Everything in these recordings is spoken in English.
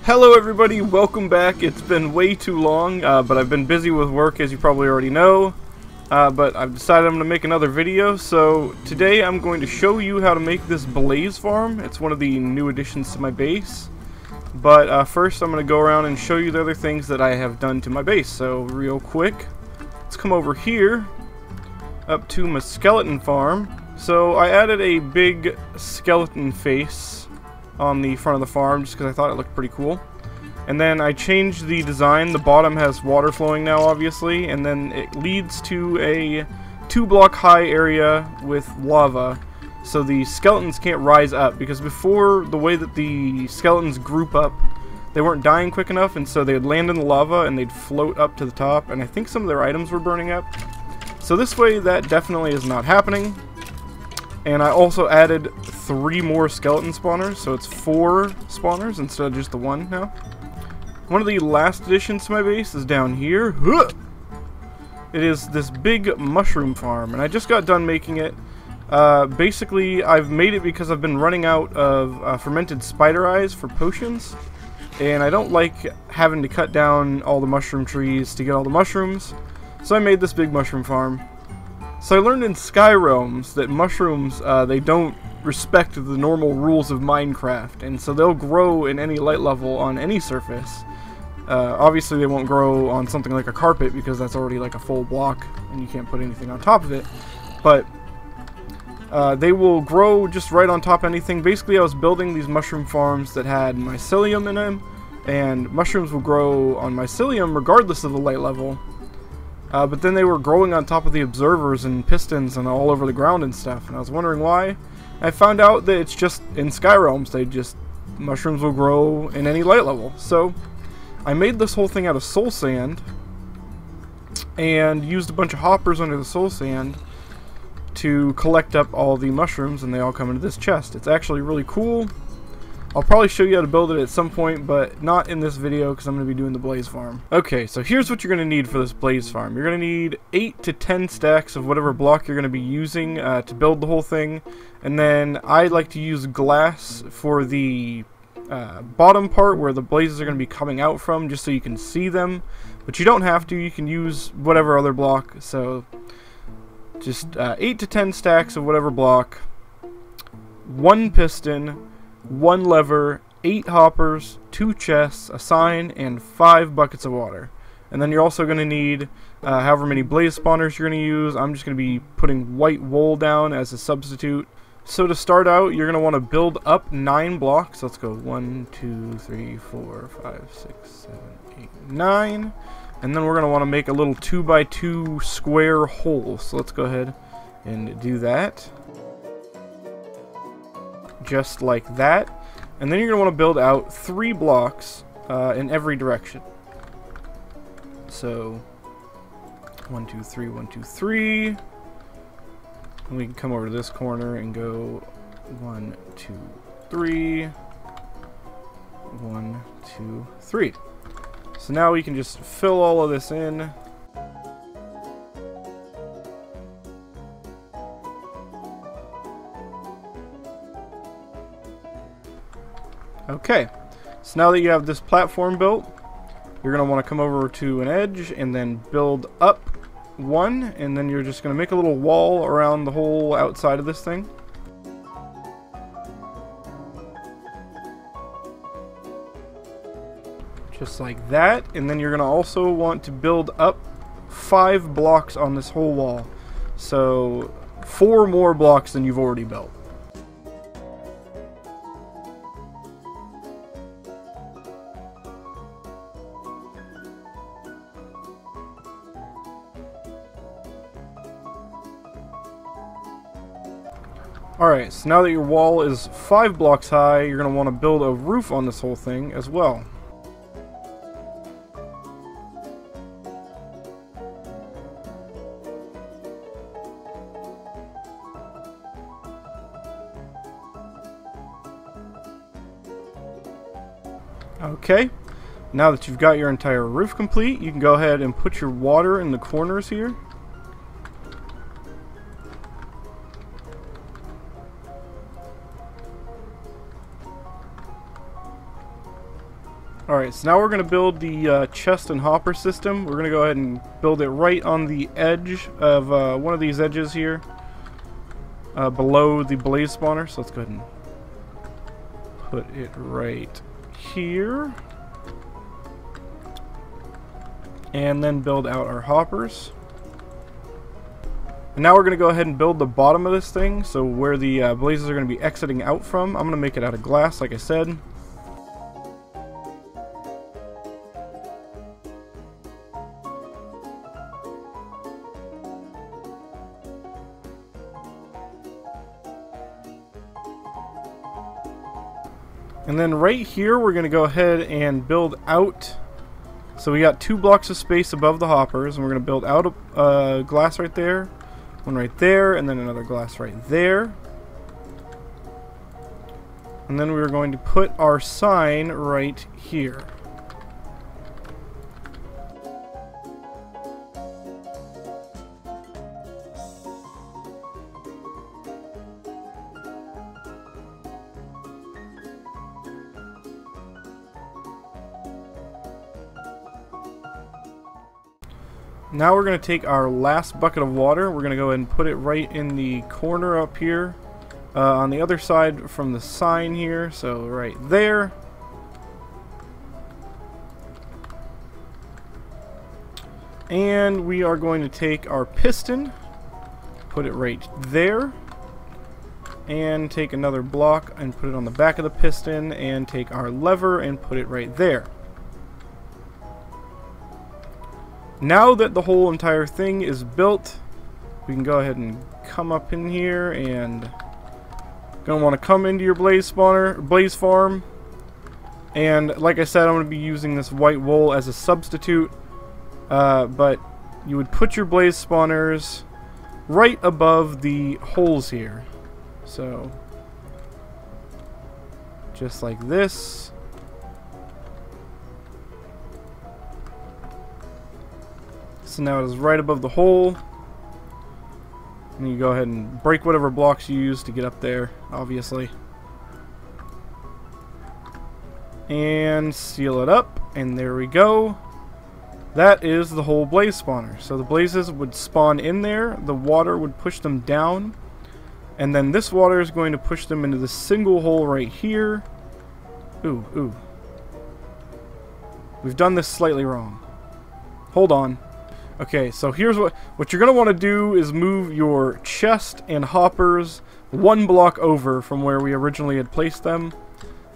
Hello everybody, welcome back. It's been way too long, but I've been busy with work, as you probably already know. But I've decided I'm going to make another video, so today I'm going to show you how to make this blaze farm. It's one of the new additions to my base. But first I'm going to go around and show you the other things that I have done to my base. So real quick, let's come over here, up to my skeleton farm. So I added a big skeleton face on the front of the farm just because I thought it looked pretty cool. And then I changed the design. The bottom has water flowing now, obviously, and then it leads to a 2-block high area with lava, so the skeletons can't rise up, because before, the way that the skeletons group up, they weren't dying quick enough, and so they'd land in the lava and they'd float up to the top, and I think some of their items were burning up. So this way, that definitely is not happening. And I also added 3 more skeleton spawners, so it's 4 spawners instead of just the 1 now. One of the last additions to my base is down here. It is this big mushroom farm, and I just got done making it. Basically, I've made it because I've been running out of fermented spider eyes for potions, and I don't like having to cut down all the mushroom trees to get all the mushrooms, so I made this big mushroom farm. So I learned in Skyrealms that mushrooms, they don't respect the normal rules of Minecraft, and so they'll grow in any light level on any surface. Obviously they won't grow on something like a carpet because that's already like a full block and you can't put anything on top of it. But they will grow just right on top of anything. Basically I was building these mushroom farms that had mycelium in them, and mushrooms will grow on mycelium regardless of the light level. But then they were growing on top of the observers and pistons and all over the ground and stuff, and I was wondering why. I found out that it's just in Skyrealms, mushrooms will grow in any light level. So I made this whole thing out of soul sand and used a bunch of hoppers under the soul sand to collect up all the mushrooms, and they all come into this chest. It's actually really cool. I'll probably show you how to build it at some point, but not in this video because I'm going to be doing the blaze farm. Okay, so here's what you're going to need for this blaze farm. You're going to need 8 to 10 stacks of whatever block you're going to be using to build the whole thing. And then I like to use glass for the bottom part where the blazes are going to be coming out from, just so you can see them. But you don't have to. You can use whatever other block. So just 8 to 10 stacks of whatever block, 1 piston, 1 lever, 8 hoppers, 2 chests, a sign, and 5 buckets of water. And then you're also going to need however many blaze spawners you're going to use. I'm just going to be putting white wool down as a substitute. So to start out, you're going to want to build up 9 blocks. Let's go 1, 2, 3, 4, 5, 6, 7, 8, 9. And then we're going to want to make a little 2x2 square hole. So let's go ahead and do that. Just like that. And then you're going to want to build out 3 blocks in every direction. So 1, 2, 3, 1, 2, 3. And we can come over to this corner and go 1, 2, 3. 1, 2, 3. So now we can just fill all of this in. Okay, so now that you have this platform built, you're going to want to come over to an edge and then build up 1, and then you're just going to make a little wall around the whole outside of this thing. Just like that, and then you're going to also want to build up 5 blocks on this whole wall. So 4 more blocks than you've already built. Alright, so now that your wall is 5 blocks high, you're going to want to build a roof on this whole thing as well. Okay, now that you've got your entire roof complete, you can go ahead and put your water in the corners here. Alright, so now we're going to build the chest and hopper system. We're going to go ahead and build it right on the edge of one of these edges here. Below the blaze spawner. So let's go ahead and put it right here. And then build out our hoppers. And now we're going to go ahead and build the bottom of this thing. So where the blazes are going to be exiting out from. I'm going to make it out of glass, like I said. And then right here we're going to go ahead and build out. So we got 2 blocks of space above the hoppers, and we're going to build out a glass right there, one right there, and then another glass right there. And then we're going to put our sign right here. Now we're going to take our last bucket of water. We're going to go ahead and put it right in the corner up here on the other side from the sign here. So right there. And we are going to take our piston, put it right there, and take another block and put it on the back of the piston, and take our lever and put it right there. Now that the whole entire thing is built, we can go ahead and come up in here, and gonna want to come into your blaze spawner, blaze farm. And like I said, I'm going to be using this white wool as a substitute, but you would put your blaze spawners right above the holes here. So just like this. So now it is right above the hole. And you go ahead and break whatever blocks you use to get up there, obviously. And seal it up, and there we go. That is the whole blaze spawner. So the blazes would spawn in there, the water would push them down, and then this water is going to push them into the single hole right here. Ooh, ooh. We've done this slightly wrong. Hold on. Okay, so here's what you're going to want to do is move your chest and hoppers 1 block over from where we originally had placed them.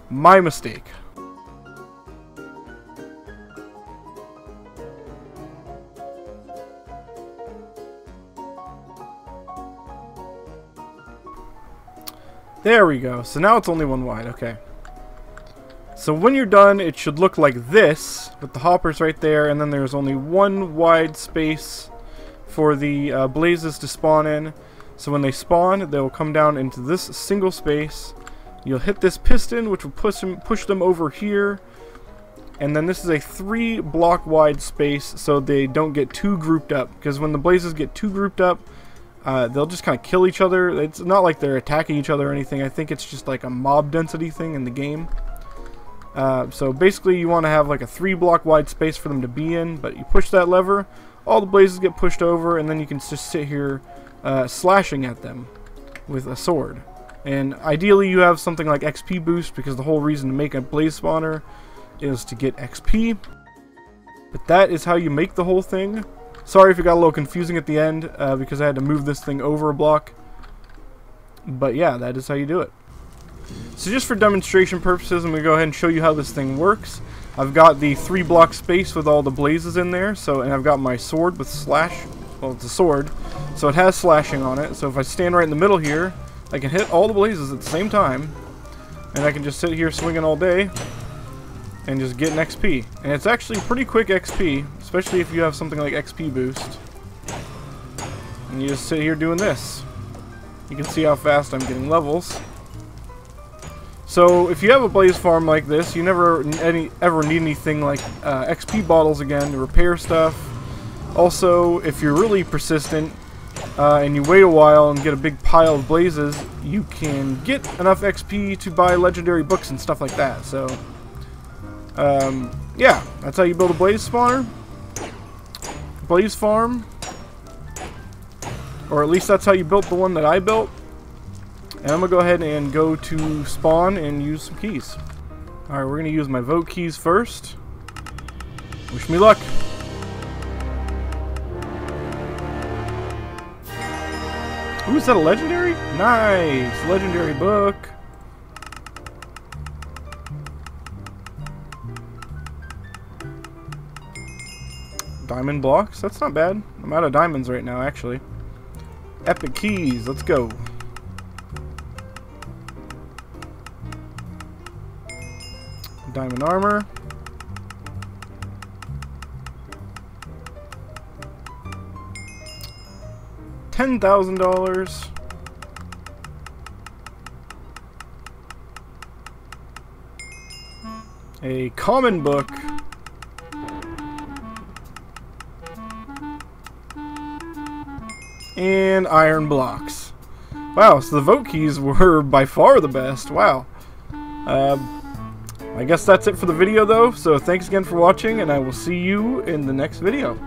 My mistake. There we go. So now it's only 1 wide. Okay. So when you're done, it should look like this, with the hoppers right there, and then there's only 1 wide space for the blazes to spawn in. So when they spawn, they'll come down into this single space. You'll hit this piston, which will push them over here, and then this is a 3 block wide space, so they don't get too grouped up. Because when the blazes get too grouped up, they'll just kind of kill each other. It's not like they're attacking each other or anything. I think it's just like a mob density thing in the game. So basically you want to have like a 3 block wide space for them to be in, but you push that lever, all the blazes get pushed over, and then you can just sit here slashing at them with a sword. And ideally you have something like XP boost, because the whole reason to make a blaze spawner is to get XP. But that is how you make the whole thing. Sorry if it got a little confusing at the end, because I had to move this thing over a block. But yeah, that is how you do it. So just for demonstration purposes, I'm going to go ahead and show you how this thing works. I've got the 3 block space with all the blazes in there, and I've got my sword with slash. Well, it's a sword, so it has slashing on it. So if I stand right in the middle here, I can hit all the blazes at the same time, and I can just sit here swinging all day and just get an XP. And it's actually pretty quick XP, especially if you have something like XP boost. And you just sit here doing this. You can see how fast I'm getting levels. So if you have a blaze farm like this, you never ever need anything like XP bottles again to repair stuff. Also, if you're really persistent and you wait a while and get a big pile of blazes, you can get enough XP to buy legendary books and stuff like that. So Yeah, that's how you build a blaze spawner. Blaze farm. Or at least that's how you built the one that I built. And I'm going to go ahead and go to spawn and use some keys. Alright, we're going to use my vote keys first. Wish me luck. Ooh, is that a legendary? Nice! Legendary book. Diamond blocks? That's not bad. I'm out of diamonds right now, actually. Epic keys. Let's go. Diamond armor. $10,000. A common book. And iron blocks. Wow, so the vote keys were by far the best. Wow. I guess that's it for the video though, so thanks again for watching, and I will see you in the next video.